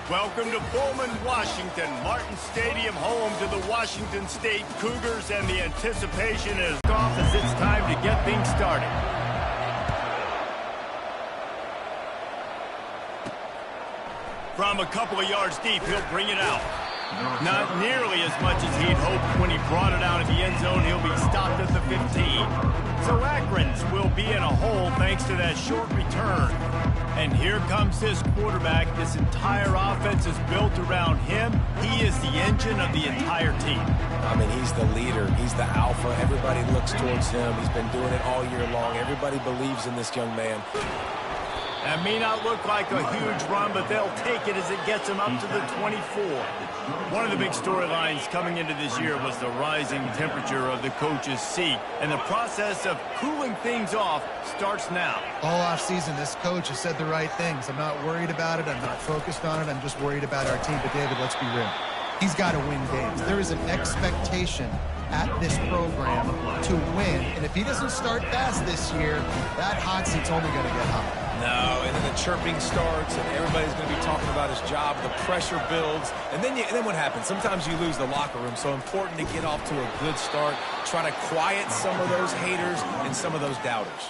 Welcome to Pullman, Washington. Martin Stadium, home to the Washington State Cougars, and the anticipation is off as it's time to get things started. From a couple of yards deep, he'll bring it out. Not nearly as much as he'd hoped when he brought it out of the end zone. He'll be stopped at the 15. So Akron's will be in a hole thanks to that short return. And here comes this quarterback. This entire offense is built around him. He is the engine of the entire team. I mean, he's the leader. He's the alpha. Everybody looks towards him. He's been doing it all year long. Everybody believes in this young man. That may not look like a huge run, but they'll take it as it gets them up to the 24. One of the big storylines coming into this year was the rising temperature of the coach's seat, and the process of cooling things off starts now. All offseason, this coach has said the right things. I'm not worried about it. I'm not focused on it. I'm just worried about our team. But, David, let's be real. He's got to win games. There is an expectation at this program to win, and if he doesn't start fast this year, that hot seat's only going to get hot. No, and then the chirping starts, and everybody's going to be talking about his job. The pressure builds, and then what happens? Sometimes you lose the locker room, so important to get off to a good start. Try to quiet some of those haters and some of those doubters.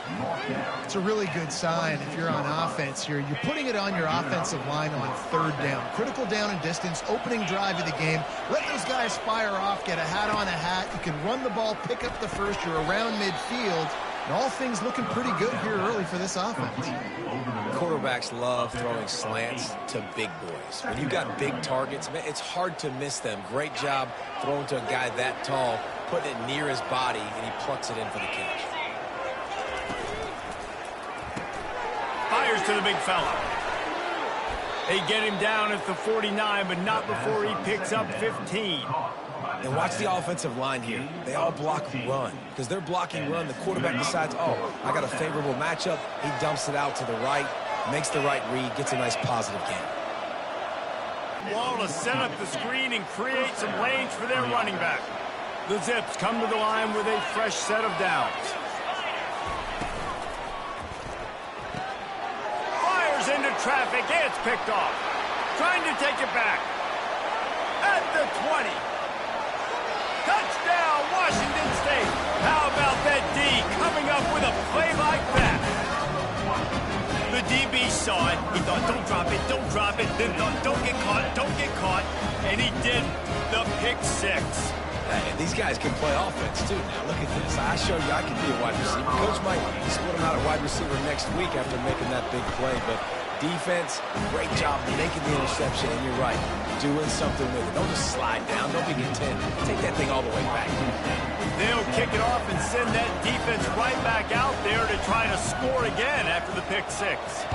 It's a really good sign if you're on offense here. You're putting it on your offensive line on third down. Critical down and distance, opening drive of the game. Let those guys fire off, get a hat on a hat. You can run the ball, pick up the first. You're around midfield. And all things looking pretty good here early for this offense. Quarterbacks love throwing slants to big boys. When you've got big targets, it's hard to miss them. Great job throwing to a guy that tall, putting it near his body, and he plucks it in for the catch. Fires to the big fella. They get him down at the 49, but not before he picks up 15. And watch the offensive line here. They all block run. Because they're blocking run, the quarterback decides, oh, I got a favorable matchup. He dumps it out to the right, makes the right read, gets a nice positive gain. Wall to set up the screen and create some lanes for their running back. The Zips come to the line with a fresh set of downs. Fires into traffic. It's picked off. Trying to take it back. At the 20. Touchdown, Washington State. How about that D coming up with a play like that? The DB saw it. He thought, don't drop it, don't drop it. Then thought, don't get caught, don't get caught. And he did the pick six. Hey, these guys can play offense, too. Now, look at this. I showed you I can be a wide receiver. Coach might split him out at wide receiver next week after making that big play. But defense, great job making the interception. And you're right, doing something with it. Don't just slide down. Don't be content. Take that thing all the way back. They'll kick it off and send that defense right back out there to try to score again after the pick six.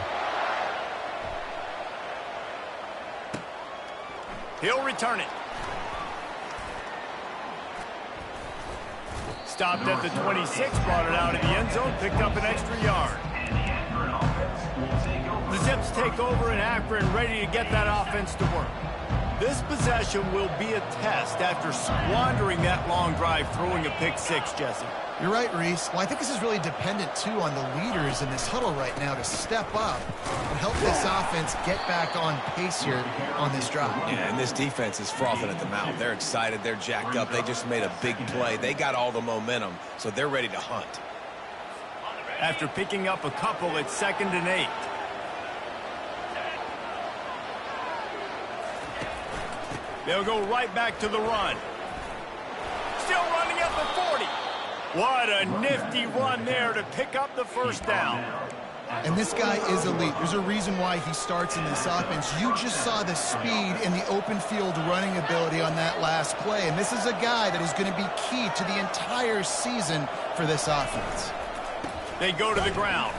He'll return it. Stopped at the 26, brought it out of the end zone, picked up an extra yard. The Zips take over in Akron, ready to get that offense to work. This possession will be a test after squandering that long drive, throwing a pick six, Jesse. You're right, Reese. Well, I think this is really dependent, too, on the leaders in this huddle right now to step up and help this offense get back on pace here on this drive. Yeah, and this defense is frothing at the mouth. They're excited. They're jacked up. They just made a big play. They got all the momentum, so they're ready to hunt. After picking up a couple, it's 2nd and 8. They'll go right back to the run. Still running at the 40. What a nifty run there to pick up the first down. And this guy is elite. There's a reason why he starts in this offense. You just saw the speed and the open field running ability on that last play. And this is a guy that is going to be key to the entire season for this offense. They go to the ground.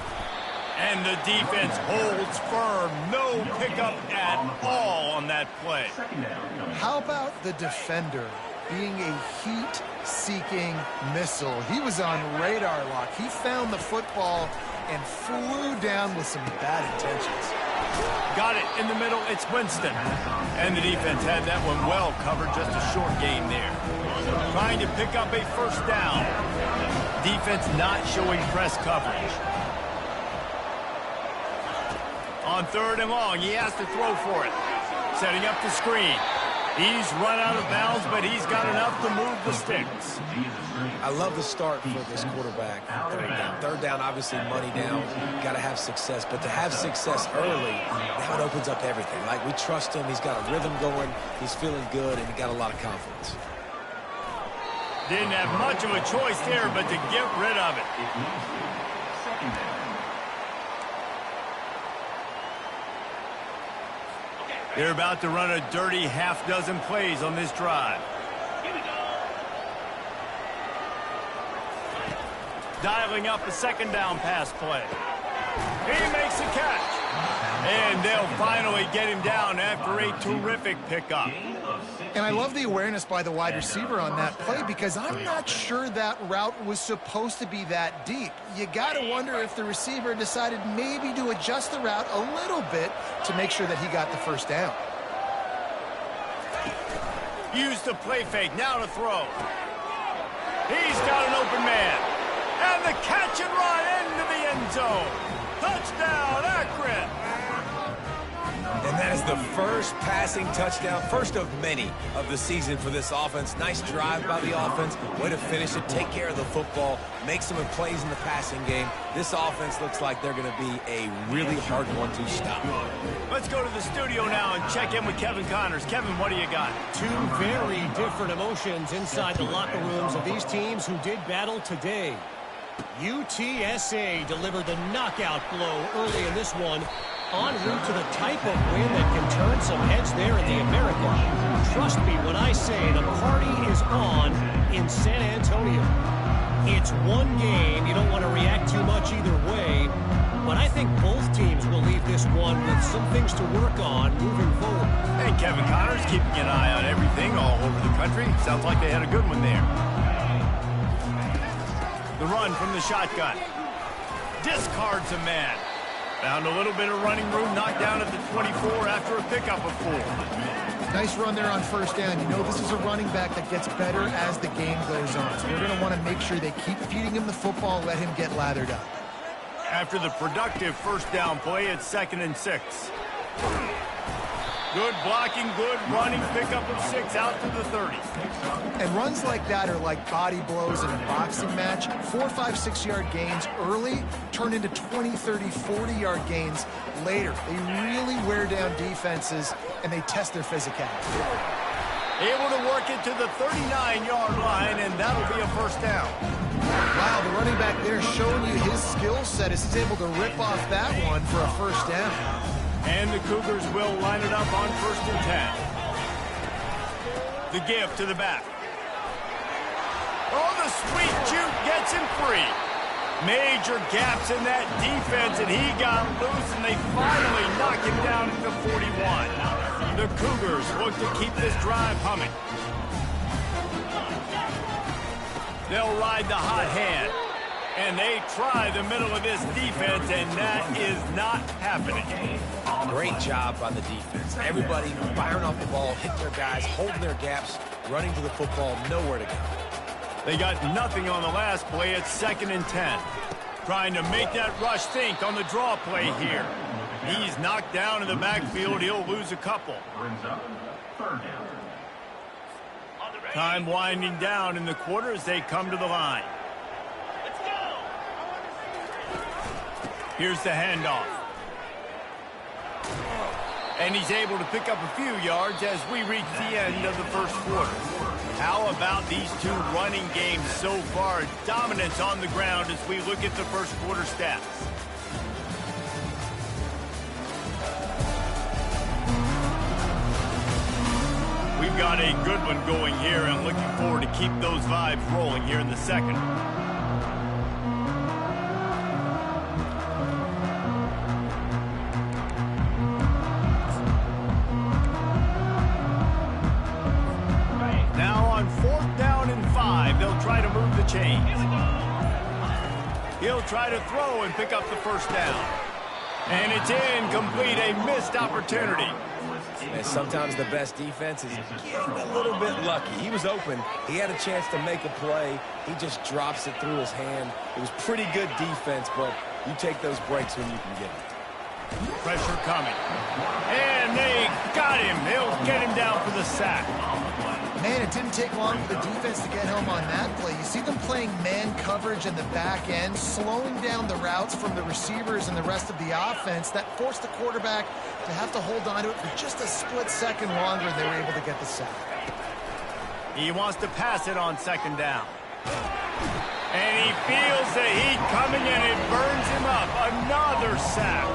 And the defense holds firm. No pickup at all on that play. How about the defender being a heat-seeking missile? He was on radar lock. He found the football and flew down with some bad intentions. Got it in the middle. It's Winston. And the defense had that one well covered. Just a short game there. Trying to pick up a first down. Defense not showing press coverage. On 3rd and long, he has to throw for it. Setting up the screen. He's run out of bounds, but he's got enough to move the sticks. I love the start for this quarterback. Third down, obviously money down. Got to have success, but to have success early, now it opens up everything. Like, we trust him. He's got a rhythm going. He's feeling good, and he got a lot of confidence. Didn't have much of a choice there, but to get rid of it. They're about to run a dirty half-dozen plays on this drive. Dialing up a second down pass play. He makes a catch. And they'll finally get him down after a terrific pickup. And I love the awareness by the wide receiver on that play because I'm not sure that route was supposed to be that deep. You got to wonder if the receiver decided maybe to adjust the route a little bit to make sure that he got the first down. Use the play fake, now to throw. He's got an open man. And the catch and run into the end zone. Touchdown, Akron. And that is the first passing touchdown, first of many of the season for this offense. Nice drive by the offense. Way to finish it, take care of the football, make some plays in the passing game. This offense looks like they're going to be a really hard one to stop. Let's go to the studio now and check in with Kevin Connors. Kevin, what do you got? Two very different emotions inside the locker rooms of these teams who did battle today. UTSA delivered the knockout blow early in this one, en route to the type of win that can turn some heads there in the American. Trust me when I say the party is on in San Antonio. It's one game. You don't want to react too much either way, but I think both teams will leave this one with some things to work on moving forward. Hey, Kevin Connors keeping an eye on everything all over the country. Sounds like they had a good one there. The run from the shotgun. Discards a man. Found a little bit of running room, knocked down at the 24 after a pickup of 4. Nice run there on first down. You know, this is a running back that gets better as the game goes on. So we're going to want to make sure they keep feeding him the football, let him get lathered up. After the productive first down play, it's 2nd and 6. Good blocking, good running, pickup of 6 out to the 30. And runs like that are like body blows in a boxing match. 4, 5, 6-yard gains early turn into 20, 30, 40-yard gains later. They really wear down defenses, and they test their physicality. Able to work it to the 39-yard line, and that'll be a first down. Wow, the running back there showing you his skill set as he's able to rip off that one for a first down. And the Cougars will line it up on 1st and 10. The give to the back. Oh, the sweet juke gets him free. Major gaps in that defense, and he got loose, and they finally knock him down at the 41. The Cougars look to keep this drive humming. They'll ride the hot hand. And they try the middle of this defense, and that is not happening. Great job by the defense. Everybody firing off the ball, hitting their guys, holding their gaps, running to the football, nowhere to go. They got nothing on the last play. It's 2nd and 10. Trying to make that rush think on the draw play here. He's knocked down in the backfield. He'll lose a couple. Time winding down in the quarter as they come to the line. Here's the handoff. And he's able to pick up a few yards as we reach the end of the first quarter. How about these two running games so far? Dominance on the ground as we look at the first quarter stats. We've got a good one going here, and looking forward to keep those vibes rolling here in the second. They'll try to move the chains. He'll try to throw and pick up the first down. And it's incomplete, a missed opportunity. And sometimes the best defense is getting a little bit lucky. He was open. He had a chance to make a play. He just drops it through his hand. It was pretty good defense, but you take those breaks when you can get them. Pressure coming. And they got him. They'll get him down for the sack. Man, it didn't take long for the defense to get home on that play. You see them playing man coverage in the back end, slowing down the routes from the receivers and the rest of the offense. That forced the quarterback to have to hold on to it for just a split second longer, and they were able to get the sack. He wants to pass it on second down. And he feels the heat coming, and it burns him up. Another sack.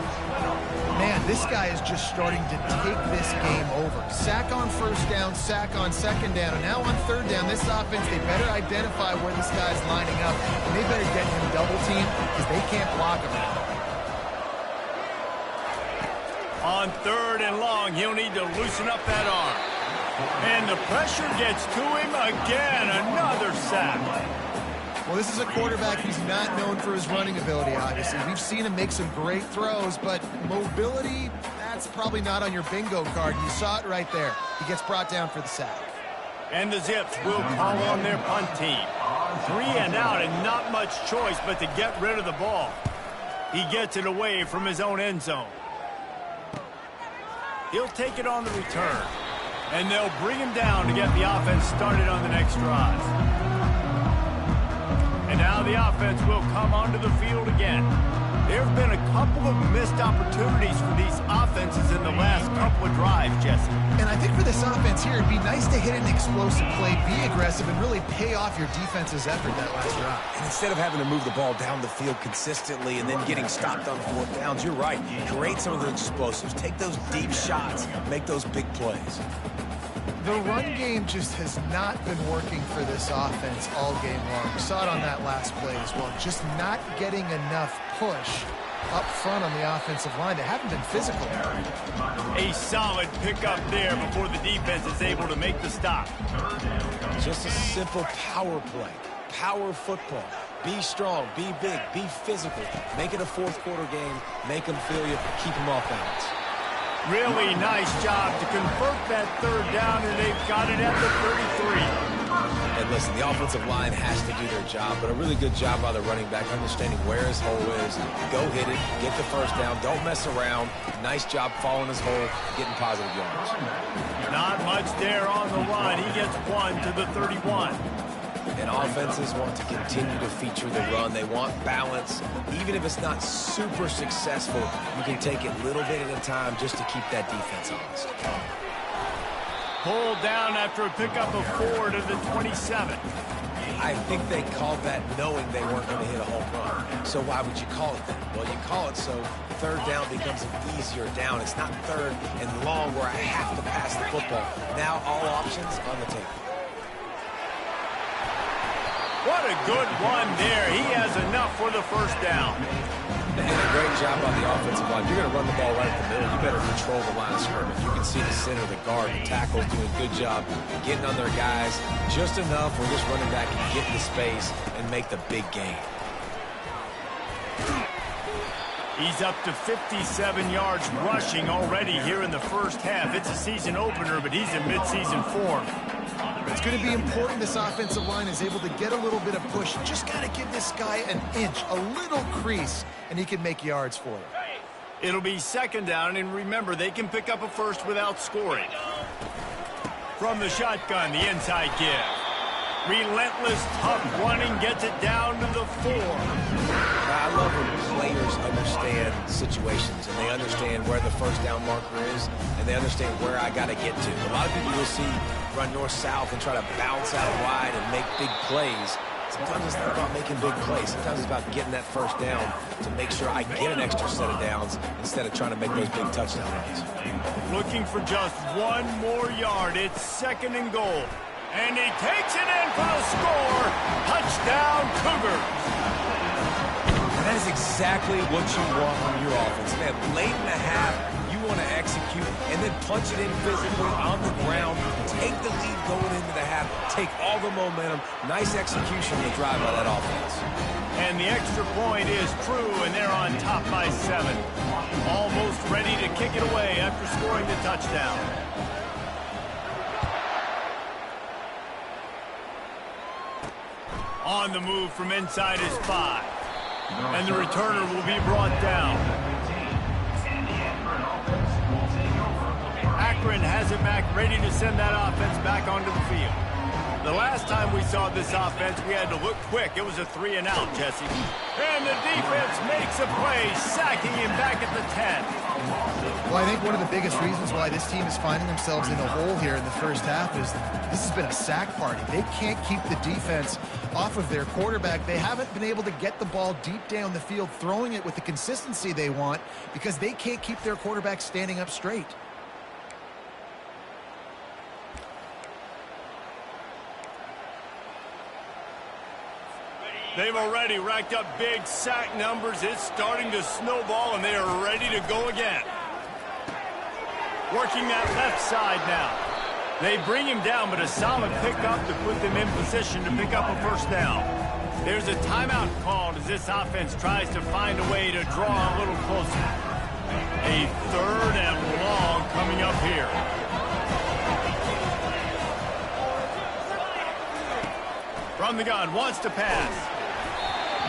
Man, this guy is just starting to take this game over. Sack on first down, sack on second down, and now on third down, this offense, they better identify where this guy's lining up, and they better get him double-teamed because they can't block him. On third and long, he'll need to loosen up that arm. And the pressure gets to him again. Another sack. Well, this is a quarterback who's not known for his running ability, obviously. We've seen him make some great throws, but mobility, that's probably not on your bingo card. You saw it right there. He gets brought down for the sack. And the Zips will call on their punt team. 3 and out and not much choice but to get rid of the ball. He gets it away from his own end zone. He'll take it on the return. And they'll bring him down to get the offense started on the next drive. And now the offense will come onto the field again. There have been a couple of missed opportunities for these offenses in the last couple of drives, Jesse. And I think for this offense here, it'd be nice to hit an explosive play, be aggressive, and really pay off your defense's effort that last drive. And instead of having to move the ball down the field consistently and then getting stopped on fourth downs, you're right. Create some of the explosives. Take those deep shots. Make those big plays. The run game just has not been working for this offense all game long. We saw it on that last play as well. Just not getting enough push up front on the offensive line. They haven't been physical. A solid pickup there before the defense is able to make the stop. Just a simple power play. Power football. Be strong, be big, be physical. Make it a fourth quarter game. Make them feel you. Keep them off balance. Really nice job to convert that third down, and they've got it at the 33. And listen, the offensive line has to do their job, but a really good job by the running back, understanding where his hole is. Go hit it, get the first down, don't mess around. Nice job following his hole, getting positive yards. Not much there on the run. He gets one to the 31. And offenses want to continue to feature the run. They want balance. Even if it's not super successful, you can take it little bit at a time just to keep that defense honest. Pulled down after a pickup of 4 to the 27. I think they called that knowing they weren't going to hit a home run. So why would you call it that? Well, you call it so third down becomes an easier down. It's not third and long where I have to pass the football. Now all options on the table. What a good one there. He has enough for the first down. And a great job on the offensive line. You're going to run the ball right in the middle. You better control the line of scrimmage. You can see the center, the guard, the tackles doing a good job getting on their guys. Just enough where this running back can get the space and make the big gain. He's up to 57 yards rushing already here in the first half. It's a season opener, but he's in midseason form. It's going to be important this offensive line is able to get a little bit of push. You just got to give this guy an inch, a little crease, and he can make yards for it. It'll be second down, and remember, they can pick up a first without scoring. From the shotgun, the inside give. Relentless, tough running, gets it down to the 4. I love when players understand situations, and they understand where the first down marker is, and they understand where I got to get to. A lot of people you'll see run north-south and try to bounce out wide and make big plays. Sometimes it's not about making big plays. Sometimes it's about getting that first down to make sure I get an extra set of downs instead of trying to make those big touchdown runs. Looking for just one more yard. It's second and goal. And he takes it in for the score. Touchdown, Cougars. And that is exactly what you want from your offense. Man, late in the half, you want to execute and then punch it in physically on the ground. Take the lead going into the half. Take all the momentum. Nice execution to drive by that offense. And the extra point is true, and they're on top by 7. Almost ready to kick it away after scoring the touchdown. On the move from inside his 5. And the returner will be brought down. Akron has it back, ready to send that offense back onto the field. The last time we saw this offense, we had to look quick. It was a 3-and-out, Jesse. And the defense makes a play, sacking him back at the 10. Well, I think one of the biggest reasons why this team is finding themselves in a hole here in the first half is this has been a sack party. They can't keep the defense off of their quarterback. They haven't been able to get the ball deep down the field, throwing it with the consistency they want because they can't keep their quarterback standing up straight. They've already racked up big sack numbers. It's starting to snowball, and they are ready to go again. Working that left side now. They bring him down, but a solid pickup to put them in position to pick up a first down. There's a timeout called as this offense tries to find a way to draw a little closer. A 3rd and long coming up here. From the gun, wants to pass.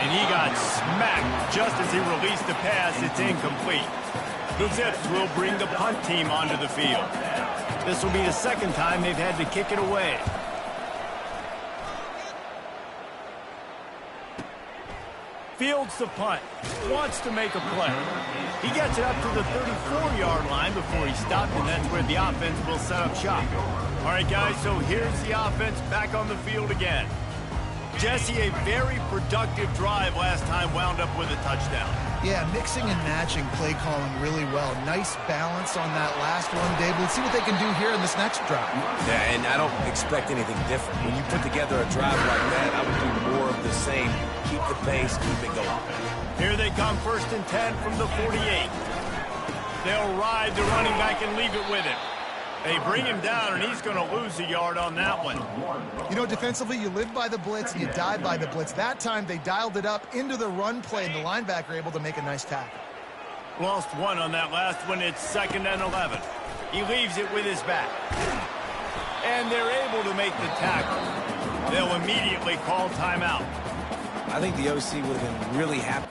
And he got smacked just as he released the pass. It's incomplete. The Zips will bring the punt team onto the field. This will be the second time they've had to kick it away. Fields the punt. Wants to make a play. He gets it up to the 34-yard line before he stopped, and that's where the offense will set up shop. All right, guys, so here's the offense back on the field again. Jesse, a very productive drive last time wound up with a touchdown. Yeah, mixing and matching play calling really well. Nice balance on that last one, Dave. Let's see what they can do here in this next drive. Yeah, and I don't expect anything different. When you put together a drive like that, I would do more of the same. Keep the pace, keep it going. Here they come, 1st and 10 from the 48. They'll ride the running back and leave it with him. They bring him down, and he's going to lose a yard on that one. You know, defensively, you live by the blitz, you die by the blitz. That time, they dialed it up into the run play, and the linebacker able to make a nice tackle. Lost one on that last one. It's 2nd and 11. He leaves it with his back. And they're able to make the tackle. They'll immediately call timeout. I think the OC would have been really happy.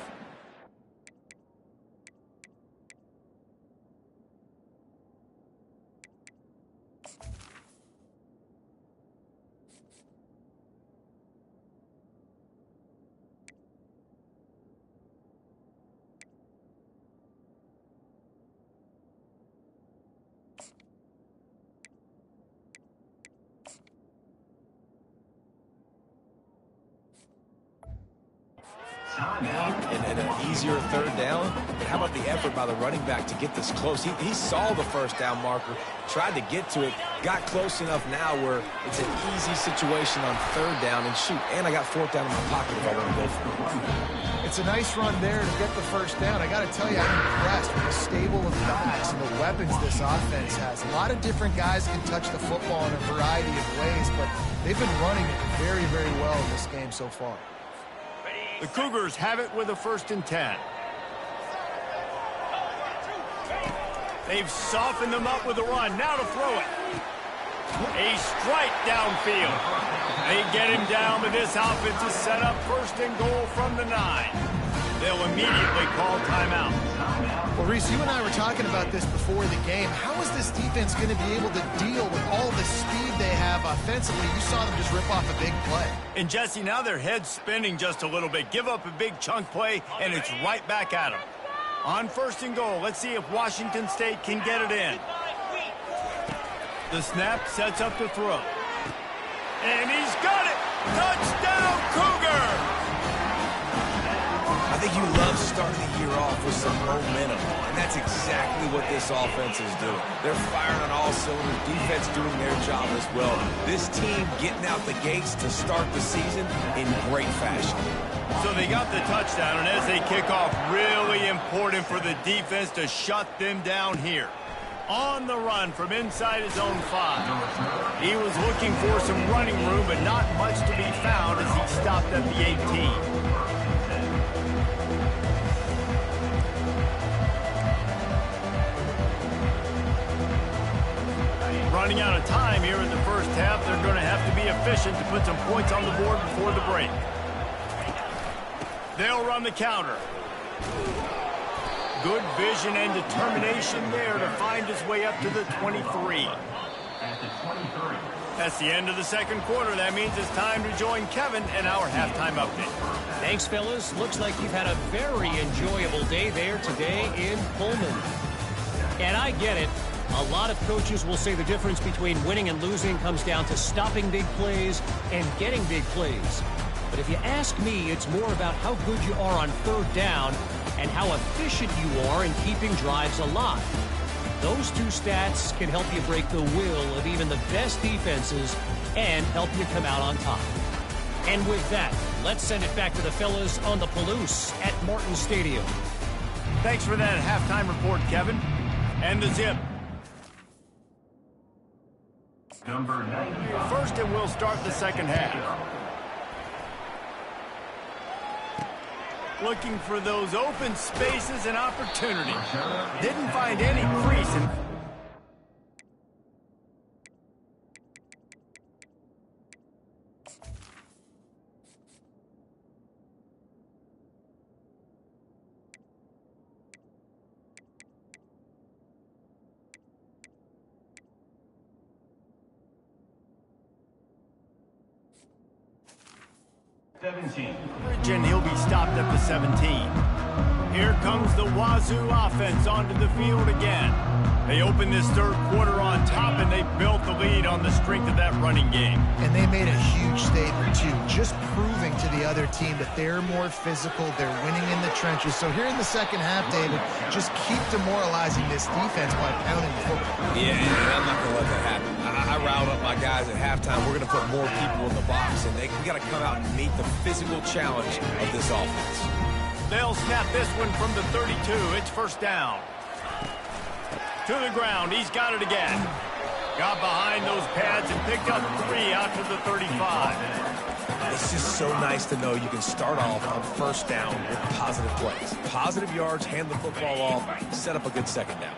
And an easier 3rd down. But how about the effort by the running back to get this close? He saw the first down marker, tried to get to it, got close enough now where it's an easy situation on 3rd down. And shoot, and I got 4th down in my pocket if I want to go for it. It's a nice run there to get the first down. I got to tell you, I'm impressed with the stable of backs and the weapons this offense has. A lot of different guys can touch the football in a variety of ways, but they've been running it very, very well in this game so far. The Cougars have it with a 1st and 10. They've softened them up with a run. Now to throw it. A strike downfield. They get him down, but this offense is set up 1st and goal from the 9. They'll immediately call timeout. Well, Reese, you and I were talking about this before the game. How is this defense going to be able to deal with all the speed they have offensively? You saw them just rip off a big play. And, Jesse, now their head's spinning just a little bit. Give up a big chunk play, and it's right back at them. On 1st and goal, let's see if Washington State can get it in. The snap sets up the throw. And he's got it! Touchdown, Cougar! I think you love starting the year off with some momentum, and that's exactly what this offense is doing. They're firing on all cylinders, defense doing their job as well. This team getting out the gates to start the season in great fashion. So they got the touchdown, and as they kick off, really important for the defense to shut them down here. On the run from inside his own 5. He was looking for some running room, but not much to be found as he stopped at the 18. Running out of time here in the first half. They're going to have to be efficient to put some points on the board before the break. They'll run the counter. Good vision and determination there to find his way up to the 23. That's the end of the second quarter. That means it's time to join Kevin in our halftime update. Thanks, fellas. Looks like you've had a very enjoyable day there today in Pullman. And I get it. A lot of coaches will say the difference between winning and losing comes down to stopping big plays and getting big plays. But if you ask me, it's more about how good you are on third down and how efficient you are in keeping drives alive. Those two stats can help you break the will of even the best defenses and help you come out on top. And with that, let's send it back to the fellas on the Palouse at Martin Stadium. Thanks for that halftime report, Kevin. And the zip. Number 9. First, and we'll start the second half. Looking for those open spaces and opportunities. Didn't find any crease in... And he'll be stopped at the 17. Here comes the Wazoo offense onto the field again. They opened this third quarter on top, and they built the lead on the strength of that running game. And they made a huge statement, too, just proving to the other team that they're more physical, they're winning in the trenches. So here in the second half, David, just keep demoralizing this defense by pounding the football. Yeah, I'm not going to let that happen. I riled up my guys at halftime. We're going to put more people in the box, and we got to come out and meet the physical challenge of this offense. They'll snap this one from the 32. It's first down. To the ground. He's got it again. Got behind those pads and picked up 3 out to the 35. It's just so nice to know you can start off on first down with positive plays. Positive yards, hand the football off, set up a good second down.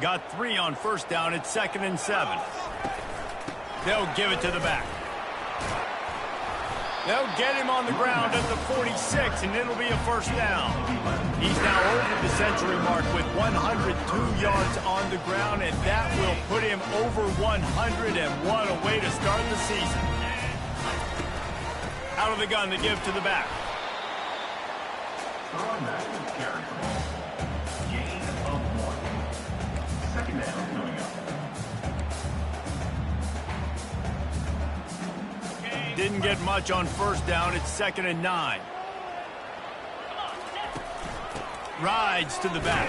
Got 3 on first down. It's 2nd and 7. They'll give it to the back. They'll get him on the ground at the 46, and it'll be a first down. He's now over the century mark with 102 yards on the ground, and that will put him over 100, and what a way to start the season. Out of the gun to give to the back. Gain of 1. Second down coming up. Didn't get much on first down. It's 2nd and 9. Rides to the back.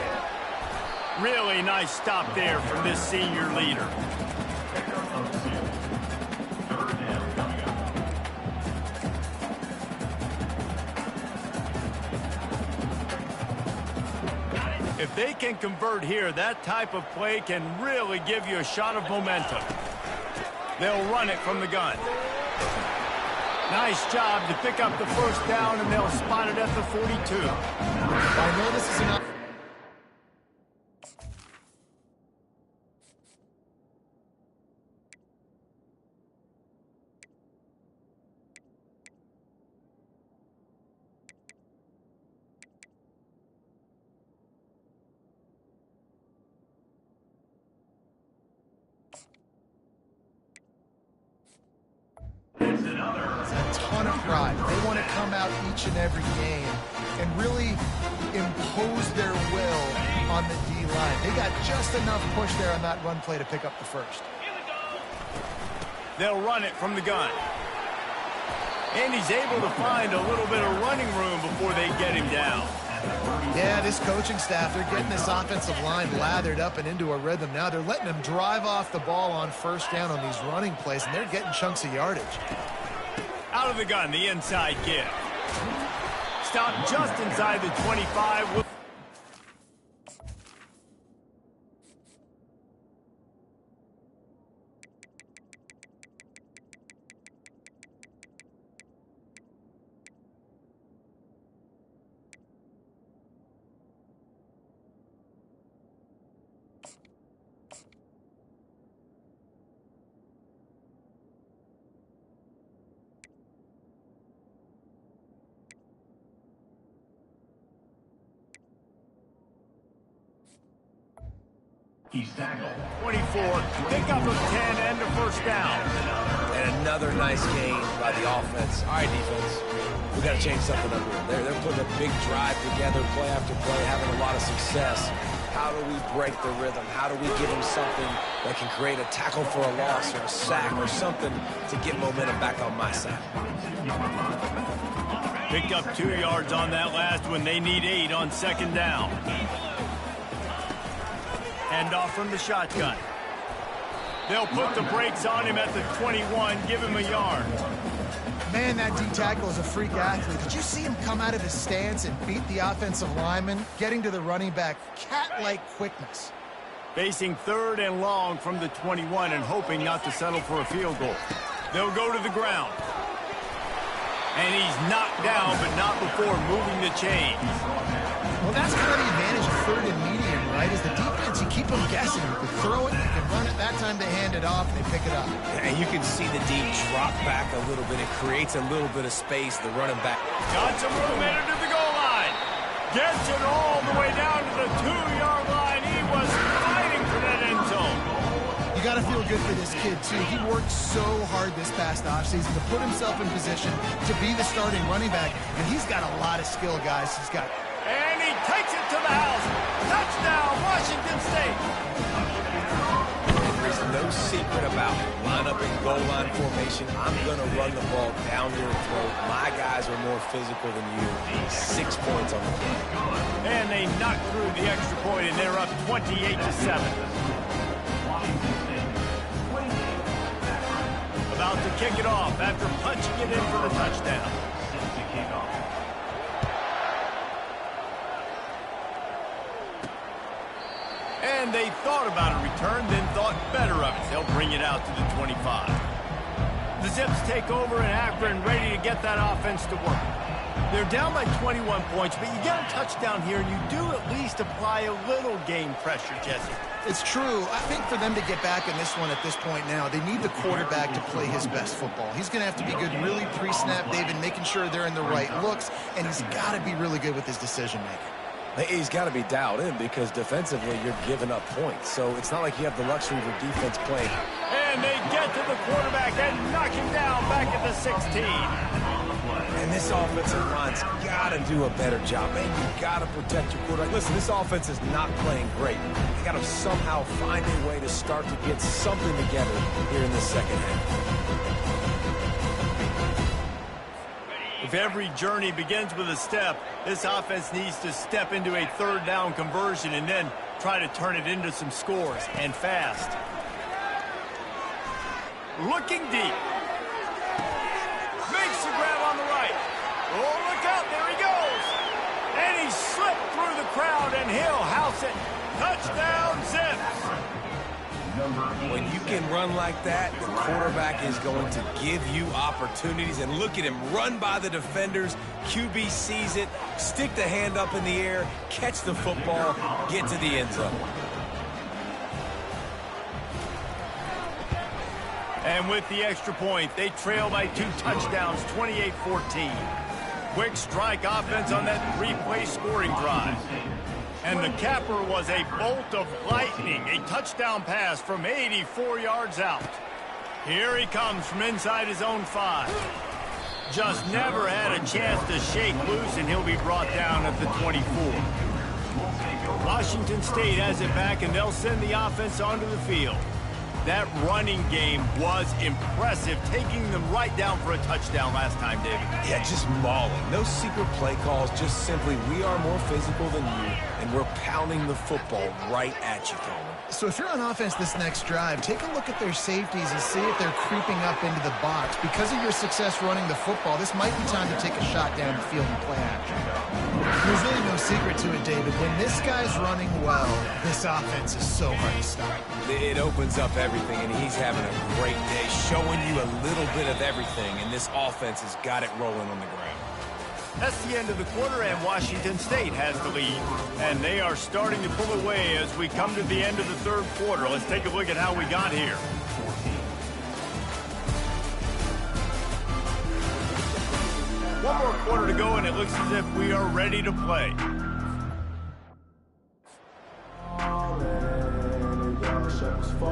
Really nice stop there from this senior leader. If they can convert here, that type of play can really give you a shot of momentum. They'll run it from the gun. Nice job to pick up the first down, and they'll spot it at the 42. I know this is enough. A ton of pride. They want to come out each and every game and really impose their will on the D-line. They got just enough push there on that run play to pick up the first. They'll run it from the gun. And he's able to find a little bit of running room before they get him down. Yeah, this coaching staff, they're getting this offensive line lathered up and into a rhythm now. They're letting them drive off the ball on first down on these running plays, and they're getting chunks of yardage. Out of the gun, the inside give. Stopped just inside the 25. He's tackled. 24, pick up of 10 and a first down. And another nice gain by the offense. All right, defense. We got to change something up here. They're putting a big drive together, play after play, having a lot of success. How do we break the rhythm? How do we give them something that can create a tackle for a loss or a sack or something to get momentum back on my side? Picked up 2 yards on that last one. They need 8 on second down. Hand off from the shotgun. They'll put the brakes on him at the 21, give him a yard. Man, that D-tackle is a freak athlete. Did you see him come out of his stance and beat the offensive lineman, getting to the running back? Cat-like quickness. Facing 3rd and long from the 21 and hoping not to settle for a field goal. They'll go to the ground. And he's knocked down, but not before moving the chains. Well, that's kind of the advantage of 3rd and medium, right? Is the defense, you keep them guessing. You can throw it, you can run it. That time they hand it off, and they pick it up. And you can see the D drop back a little bit. It creates a little bit of space, the running back. Got some room, headed to the goal line. Gets it all the way down to the 2-yard line. He was fighting for that end zone. You got to feel good for this kid, too. He worked so hard this past offseason to put himself in position to be the starting running back, and he's got a lot of skill, guys. He's got... And he takes it to the house. Touchdown, Washington State. There's no secret about it. Line up in goal line formation. I'm going to run the ball down your throat. My guys are more physical than you. 6 points on the play. And they knock through the extra point, and they're up 28-7. About to kick it off after punching it in for the touchdown. And they thought about a return, then thought better of it. They'll bring it out to the 25. The Zips take over in Akron, ready to get that offense to work. They're down by 21 points, but you get a touchdown here, and you do at least apply a little game pressure, Jesse. It's true. I think for them to get back in this one at this point now, they need the quarterback to play his best football. He's going to have to be good really pre-snap, David, making sure they're in the right looks, and he's got to be really good with his decision-making. He's got to be dialed in because defensively you're giving up points. So it's not like you have the luxury of your defense playing. And they get to the quarterback and knock him down back at the 16. And this offensive line's got to do a better job. Man, you got to protect your quarterback. Listen, this offense is not playing great. They got to somehow find a way to start to get something together here in the second half. If every journey begins with a step, this offense needs to step into a 3rd down conversion and then try to turn it into some scores, and fast. Looking deep. Makes the grab on the right. Oh, look out, there he goes. And he slipped through the crowd, and he'll house it. Touchdown, Zips. When you can run like that, the quarterback is going to give you opportunities. And look at him run by the defenders. QB sees it, stick the hand up in the air, catch the football, get to the end zone. And with the extra point, they trail by 2 touchdowns, 28-14. Quick strike offense on that 3-play scoring drive. And the capper was a bolt of lightning, a touchdown pass from 84 yards out. Here he comes from inside his own 5. Just never had a chance to shake loose, and he'll be brought down at the 24. Washington State has it back, and they'll send the offense onto the field. That running game was impressive, taking them right down for a touchdown last time, David. Yeah, just mauling. No secret play calls, just simply we are more physical than you, and we're pounding the football right at you, Coleman. So if you're on offense this next drive, take a look at their safeties and see if they're creeping up into the box. Because of your success running the football, this might be time to take a shot down the field and play action. There's really no secret to it, David. When this guy's running well, this offense is so hard to stop. It opens up everything, and he's having a great day, showing you a little bit of everything, and this offense has got it rolling on the ground. That's the end of the quarter, and Washington State has the lead. And they are starting to pull away as we come to the end of the 3rd quarter. Let's take a look at how we got here. One more quarter to go, and it looks as if we are ready to play. First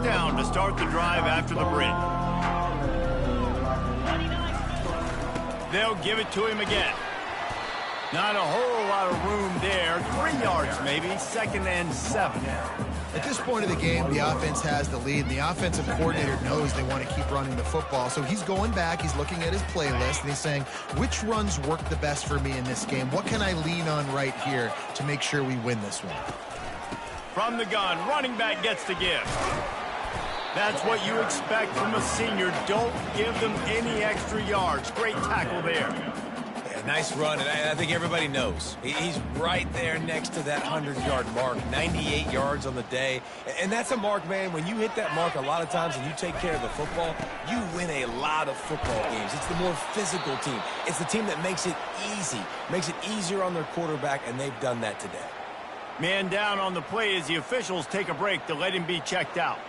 down to start the drive after the break. They'll give it to him again. Not a whole lot of room there. 3 yards maybe, 2nd and 7. At this point of the game, the offense has the lead, and the offensive coordinator knows they want to keep running the football. So he's going back, he's looking at his playlist, and he's saying, which runs work the best for me in this game? What can I lean on right here to make sure we win this one? From the gun, running back gets the give. That's what you expect from a senior. Don't give them any extra yards. Great tackle there. Yeah, nice run, and I think everybody knows. He's right there next to that 100-yard mark, 98 yards on the day. And that's a mark, man. When you hit that mark a lot of times and you take care of the football, you win a lot of football games. It's the more physical team. It's the team that makes it easy, makes it easier on their quarterback, and they've done that today. Man down on the play as the officials take a break to let him be checked out.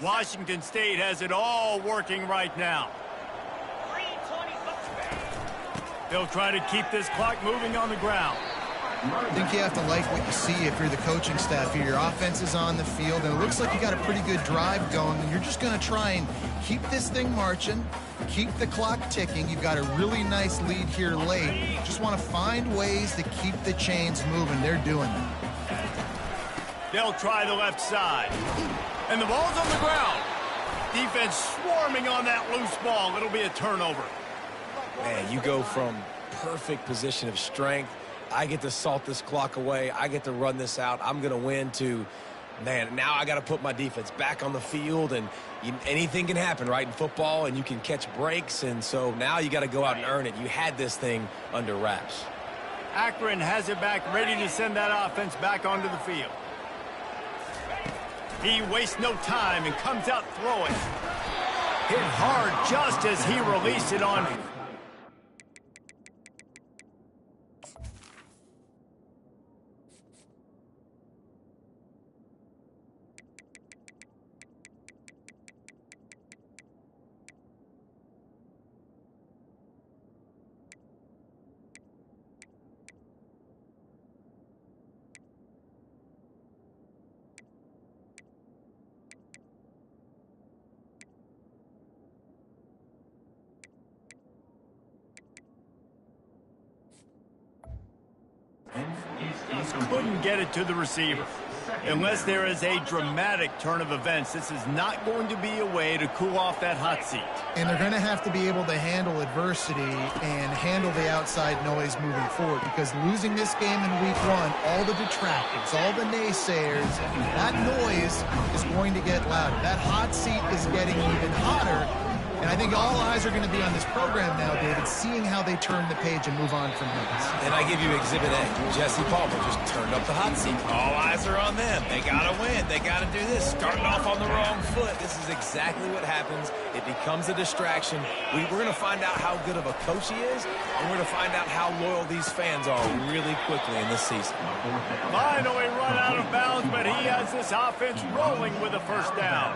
Washington State has it all working right now. They'll try to keep this clock moving on the ground. I think you have to like what you see if you're the coaching staff here. Your offense is on the field, and it looks like you got a pretty good drive going, and you're just going to try and keep this thing marching, keep the clock ticking. You've got a really nice lead here late. Just want to find ways to keep the chains moving. They're doing that. They'll try the left side. And the ball's on the ground. Defense swarming on that loose ball. It'll be a turnover. Man, you go from perfect position of strength. I get to salt this clock away. I get to run this out. I'm going to win to, man, now I got to put my defense back on the field. And anything can happen, right, in football, and you can catch breaks. And so now you got to go out and earn it. You had this thing under wraps. Akron has it back, ready to send that offense back onto the field. He wastes no time and comes out throwing. Hit hard just as he released it on. Couldn't get it to the receiver. Unless there is a dramatic turn of events, this is not going to be a way to cool off that hot seat. And they're going to have to be able to handle adversity and handle the outside noise moving forward, because losing this game in week 1, all the detractors, all the naysayers, that noise is going to get louder. That hot seat is getting even hotter. And I think all eyes are going to be on this program now, David, seeing how they turn the page and move on from this. And I give you Exhibit A. Jesse Palmer just turned up the hot seat. All eyes are on them. They got to win. They got to do this. Starting off on the wrong foot. This is exactly what happens. It becomes a distraction. We're going to find out how good of a coach he is, and we're going to find out how loyal these fans are really quickly in this season. Finally run out of bounds, but he has this offense rolling with a first down.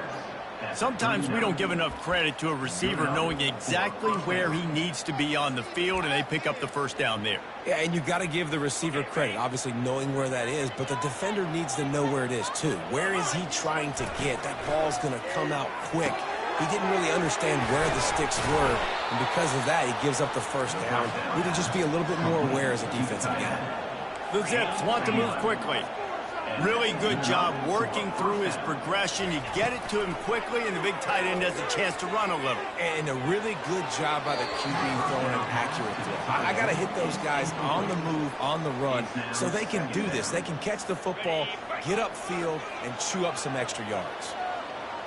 Sometimes we don't give enough credit to a receiver knowing exactly where he needs to be on the field, and they pick up the first down there. Yeah, and you got to give the receiver credit, obviously knowing where that is, but the defender needs to know where it is too. Where is he trying to get? That ball's going to come out quick. He didn't really understand where the sticks were, and because of that, he gives up the first down. We need to just be a little bit more aware as a defensive guy. The Zips want to move quickly. Really good job working through his progression. You get it to him quickly, and the big tight end has a chance to run a little. And a really good job by the QB throwing an accurate throw. I got to hit those guys on the move, on the run, so they can do this. They can catch the football, get upfield, and chew up some extra yards.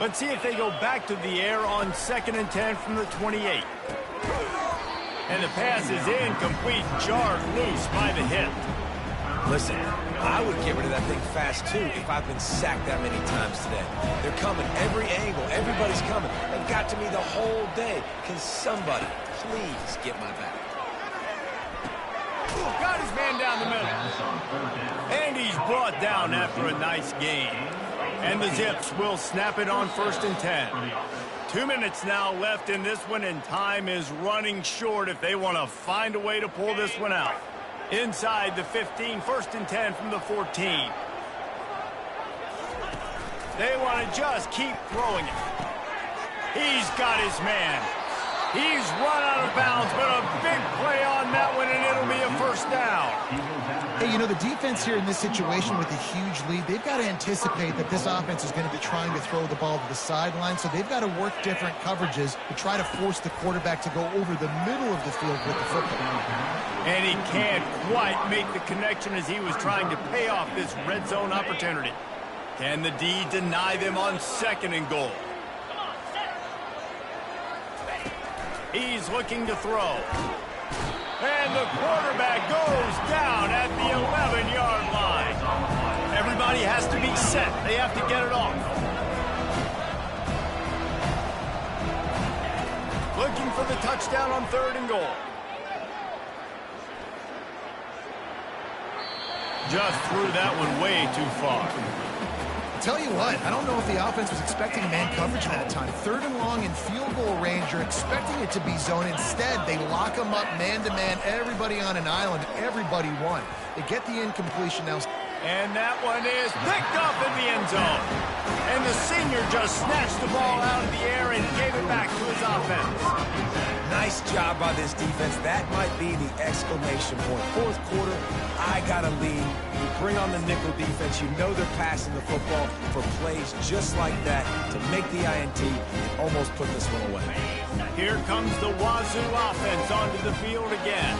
Let's see if they go back to the air on 2nd and 10 from the 28. And the pass is incomplete, jarred loose by the hit. Listen, I would get rid of that thing fast, too, if I've been sacked that many times today. They're coming every angle. Everybody's coming. They've got to me the whole day. Can somebody please get my back? Got his man down the middle. And he's brought down after a nice game. And the Zips will snap it on 1st and 10. 2 minutes now left in this one, and time is running short if they want to find a way to pull this one out. Inside the 15, 1st and 10 from the 14. They want to just keep throwing it. He's got his man. He's run out of bounds, but a big play on that one, and it'll be a 1st down. Hey, you know, the defense here in this situation with a huge lead, they've got to anticipate that this offense is going to be trying to throw the ball to the sideline, so they've got to work different coverages to try to force the quarterback to go over the middle of the field with the football. And he can't quite make the connection as he was trying to pay off this red zone opportunity. Can the D deny them on 2nd and goal? He's looking to throw. And the quarterback goes down at the 11-yard line. Everybody has to be set. They have to get it off. Looking for the touchdown on 3rd and goal. Just threw that one way too far. Tell you what, I don't know if the offense was expecting man coverage at that time. 3rd and long in field goal range, you're expecting it to be zone. Instead, they lock them up man-to-man, everybody on an island, everybody won. They get the incompletion now. And that one is picked up in the end zone. And the senior just snatched the ball out of the air and gave it back to his offense. Nice job by this defense. That might be the exclamation point. 4th quarter, I got a lead. You bring on the nickel defense. You know they're passing the football for plays just like that to make the INT and almost put this one away. Here comes the Wazoo offense onto the field again.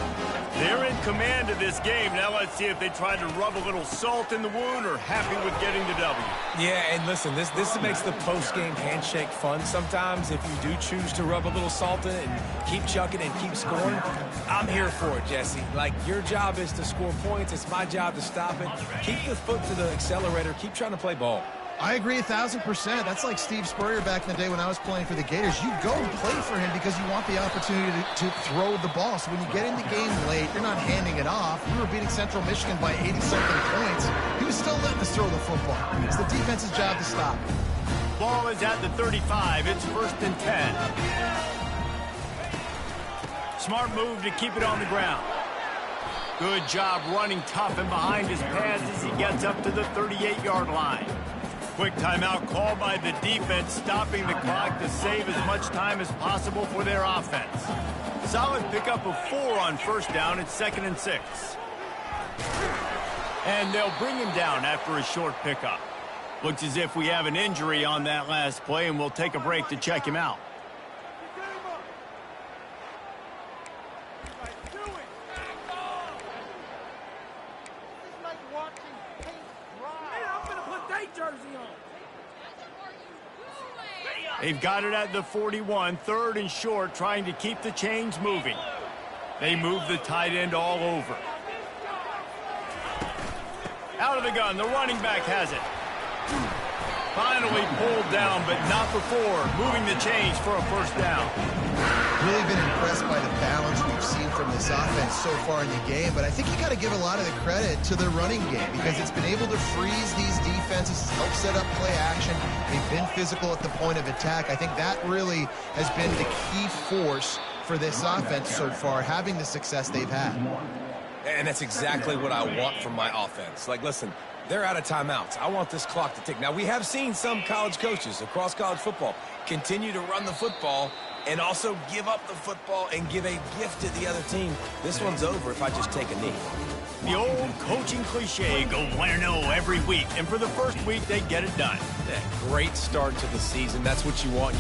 They're in command of this game. Now let's see if they try to rub a little salt in the wound or happy with getting the W. Yeah, and listen, this makes the post-game handshake fun. Sometimes if you do choose to rub a little salt in it and keep chucking and keep scoring, I'm here for it, Jesse. Like, your job is to score points. It's my job to stop it. Keep the foot to the accelerator. Keep trying to play ball. I agree 1,000%. That's like Steve Spurrier back in the day when I was playing for the Gators. You go and play for him because you want the opportunity to throw the ball. So when you get in the game late, you're not handing it off. We were beating Central Michigan by 80-something points. He was still letting us throw the football. It's the defense's job to stop. Ball is at the 35. It's 1st and 10. Smart move to keep it on the ground. Good job running tough and behind his pads as he gets up to the 38-yard line. Quick timeout called by the defense, stopping the clock to save as much time as possible for their offense. Solid pickup of 4 on 1st down. It's 2nd and 6. And they'll bring him down after a short pickup. Looks as if we have an injury on that last play, and we'll take a break to check him out. They've got it at the 41, 3rd and short, trying to keep the chains moving. They move the tight end all over. Out of the gun, the running back has it. Finally pulled down, but not before moving the chains for a 1st down. Really been impressed by the balance we've seen from this offense so far in the game, but I think you got to give a lot of the credit to the running game because it's been able to freeze these defenses, help set up play action. They've been physical at the point of attack. I think that really has been the key force for this offense so far, having the success they've had. And that's exactly what I want from my offense. Like, listen, they're out of timeouts. I want this clock to tick. Now, we have seen some college coaches across college football continue to run the football and also give up the football and give a gift to the other team. This one's over if I just take a knee. The old coaching cliche, go 1-0 every week. And for the first week, they get it done. Yeah, great start to the season. That's what you want.